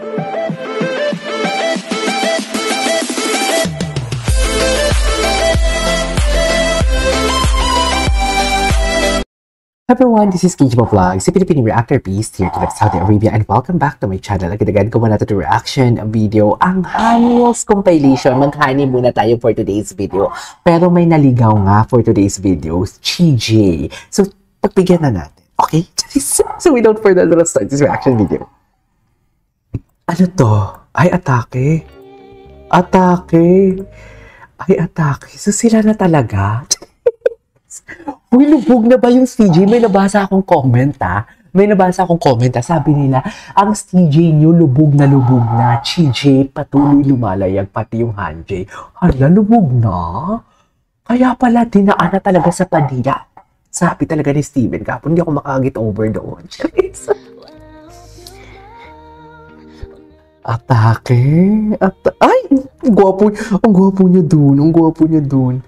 Everyone, this is Kijima Vlog, si Pilipino reactor beast here to Saudi Arabia, and welcome back to my channel. Agad-agad gumawa natin yung reaction video, ang Honeymoon's compilation. Mag-honey muna tayo for today's video. Pero may naligaw nga for today's video, CJ. So, pagbigyan na natin, okay? So, without further ado, let's start this reaction video. Ano to? Ay, atake. Atake. Ay, atake. So, sila na talaga? Uy, lubog na ba yung CJ? May nabasa akong comment, ha? May nabasa akong comment, ha? Sabi nila, ang CJ nyo lubog na. CJ, patuloy lumalayag, pati yung Hanjay. Hala, lubog na? Kaya pala, dinaan na talaga sa Padilla. Sabi talaga ni Steven, kapon, hindi ako makagit over doon. Atake. Ay, ang gwapo niya dun.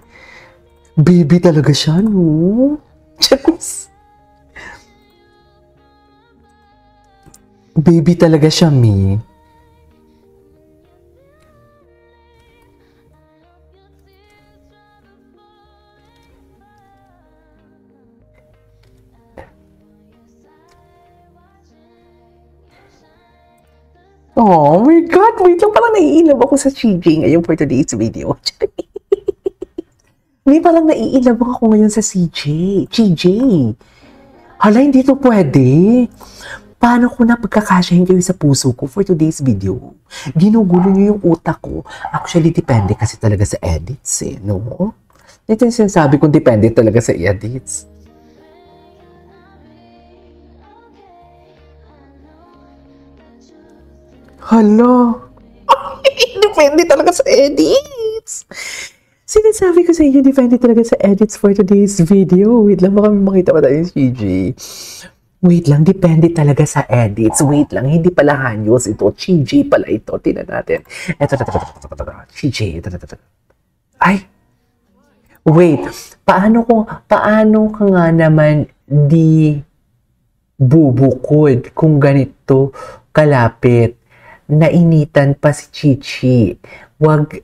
Baby talaga siya, no? Just. Baby talaga siya, Mi. Oh my God! Wait lang, parang naiinab ako sa CJ ngayon for today's video. May parang naiinabang ako ngayon sa CJ. Hala, hindi to pwede. Paano ko na pagkakasyahin kayo sa puso ko for today's video? Ginugulo niyo yung utak ko. Actually, depende kasi talaga sa edits, eh, no? Ito yung sinasabi kong depende talaga sa edits. Hala. Depende talaga sa edits. Sinasabi ko sa inyo, depende talaga sa edits for today's video. Wait lang, baka makita pa tayo yung CJ. Wait lang, depende talaga sa edits. Wait lang, hindi pala Hanyos ito. CJ pala ito. Tingnan natin. Ito. CJ. Ay! Wait, paano ka nga naman di bubukod kung ganito kalapit? Nainitan pa si Chichi. Wag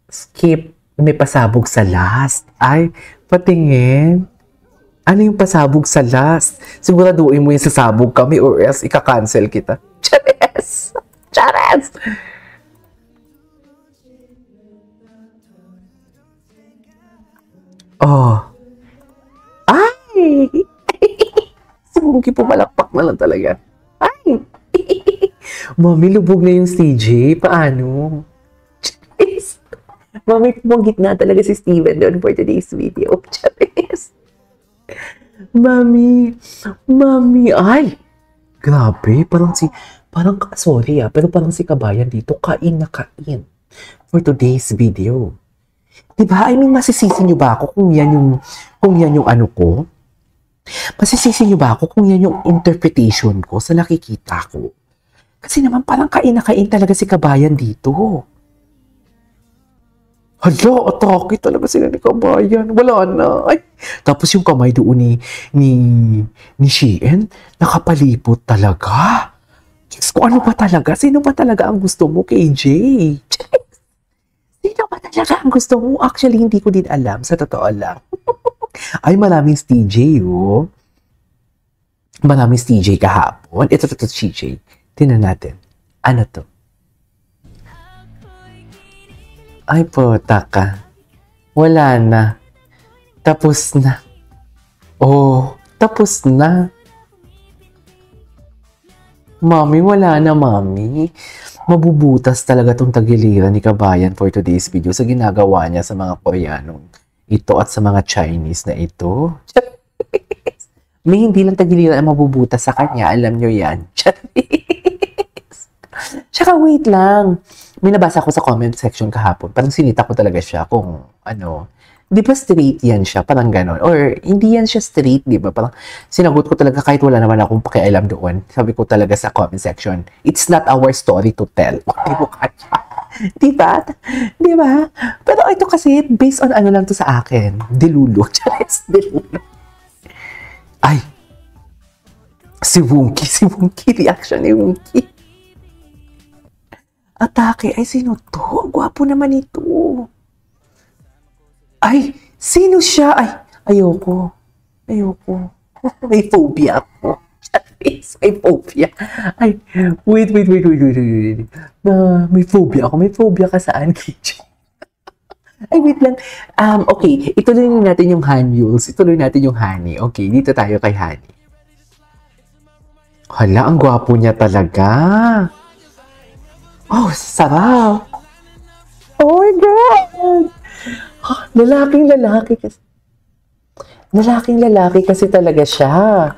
skip. May pasabog sa last. Ay, patingin. Ano yung pasabog sa last? Siguraduhin mo yung sasabog kami or else ika-cancel kita. Chares! Chares! Oh. Ay! Si Monkey pumalakpak na lang talaga. Ay! Mami, lubog na yung CJ. Paano? Chares! Mami, pumagit na talaga si Steven doon for today's video. Charis. Mami. Ay! Grabe. Sorry pero parang si Kabayan dito, kain na kain for today's video. Diba? I mean, masisisi nyo ba ako kung yan yung ano ko? Masisisi nyo ba ako kung yan yung interpretation ko sa nakikita ko? Kasi naman parang kain na kain talaga si Kabayan dito. Hala, atake talaga sila ni Kabayan. Wala na. Ay. Tapos yung kamay doon ni Shein, nakapalipot talaga. Diyos ko, ano ba talaga? Sino ba talaga ang gusto mo, KJ? Sino ba talaga ang gusto mo? Actually, hindi ko din alam. Sa totoo lang. Ay, maraming TJ, oh. Maraming TJ kahapon. Ito, CJ. Tingnan natin. Ano to? Ay, puta ka. Wala na. Tapos na. Oh, tapos na. Mami, wala na, Mami. Mabubutas talaga tong tagiliran ni Kabayan for today's video sa ginagawa niya sa mga Koreanong ito at sa mga Chinese na ito. May hindi lang tagiliran ang mabubutas sa kanya. Alam nyo yan. Tsaka wait lang. May nabasa ko sa comment section kahapon. Parang sinita ko talaga siya kung ano. Di ba straight yan siya? Parang ganon. Or hindi yan siya straight, di ba? Parang sinagot ko talaga kahit wala naman akong pakialam doon. Sabi ko talaga sa comment section, it's not our story to tell. Di ba? Di ba? Pero ito kasi, based on ano lang to sa akin. Dilulo. Dilulo. Ay! Si Wonky. Reaction ni Wonky. Atake. Ay, sino to? Ang gwapo naman ito. Ay, sino siya? Ay, ayoko. Ayoko. May phobia ako. May phobia. Ay, wait. May phobia ako. May phobia ka saan, KJ? Ay, wait lang. Okay. Ituloy na natin yung Hanyuls. Ituloy natin yung Honey. Okay, dito tayo kay Honey. Hala, ang gwapo niya talaga. Oh, sarap. Oh my God. Lalaking lalaki kasi talaga siya.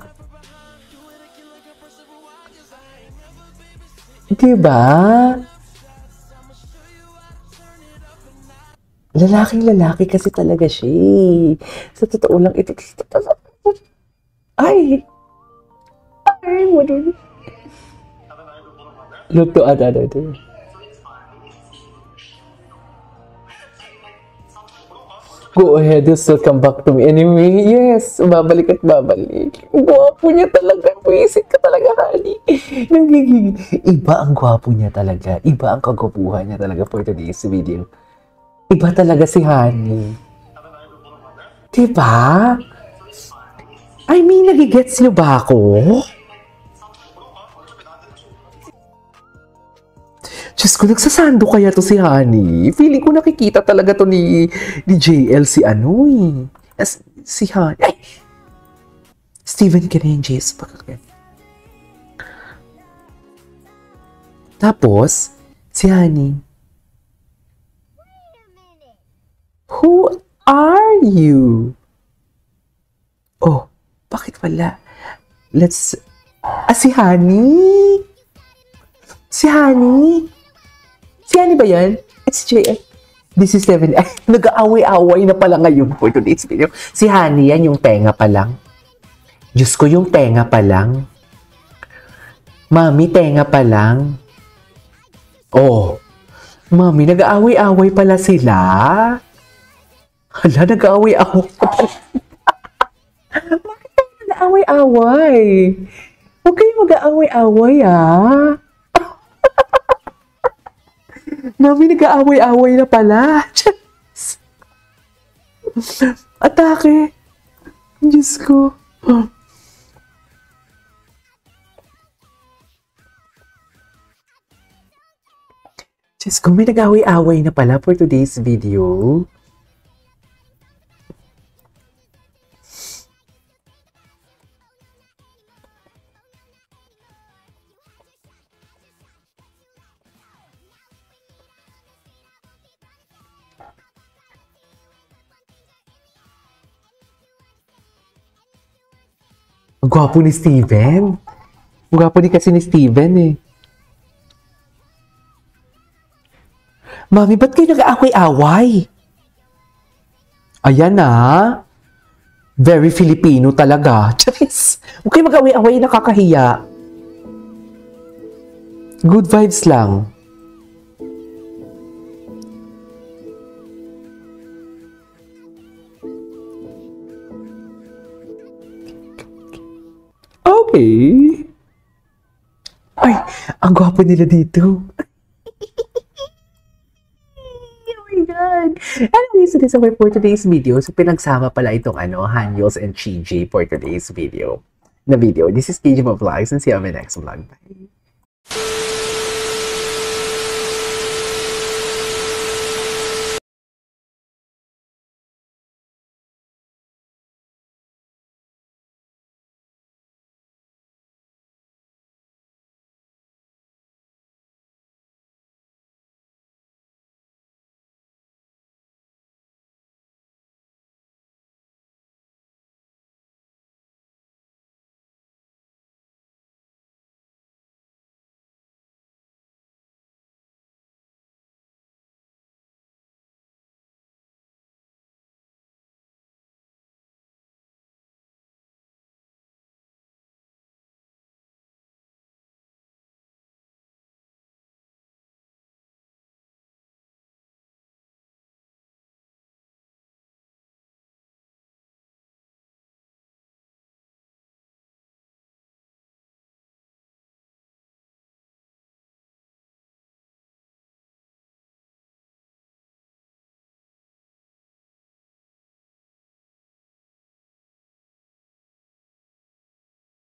Diba? Lalaking lalaki kasi talaga siya. Sa totoo lang ito. Ay, madali. Look to ano. Go ahead, just come back to me. Anyway, yes, babalik at babalik. Gwapo niya talaga. Visit ka talaga, Honey. Nangigigil. Iba ang gwapo niya talaga. Iba ang kagwapuhan niya talaga for today's video. Iba talaga si Honey. Diba? I mean, nagigets niyo ba ako? Diyos ko, nagsasando kaya to si Honey. Feeling ko nakikita talaga to ni JL si ano eh. Si Honey. Ay! Steven Kenenjes. Tapos, si Honey. Who are you? Oh, bakit wala? Si Honey? Si Honey? Si Honey ba yan? It's JL. This is 7. Ay, nag-aaway-aaway na pala ngayon for today's video. Si Honey yan, yung tenga pa lang. Diyos ko, yung tenga pa lang. Mami, tenga pa lang. Oh, Mami, nag-aaway-aaway pala sila. Hala, nag-aaway-aaway pala. Bakit tayo nag-aaway-aaway? Huwag kayo mag-aaway-aaway, ah. Mami, nag-aaway-aaway na pala. Atake. Diyos ko. Diyos ko, may nag-aaway-aaway na pala for today's video. Ang gwapo ni Steven. Ang gwapo din kasi ni Steven eh. Mami, ba't kayo nag-aaway-away? Ayan na. Very Filipino talaga. Charis. Huwag kayo mag-aaway-away, nakakahiya. Good vibes lang. Okay. Ay, ang gwapo nila dito. Anyways, this is for today's video. So, pinagsama pala itong Hanyuls and Chiji for today's video. This is KJ Vlogs and see you on my next vlog. Bye!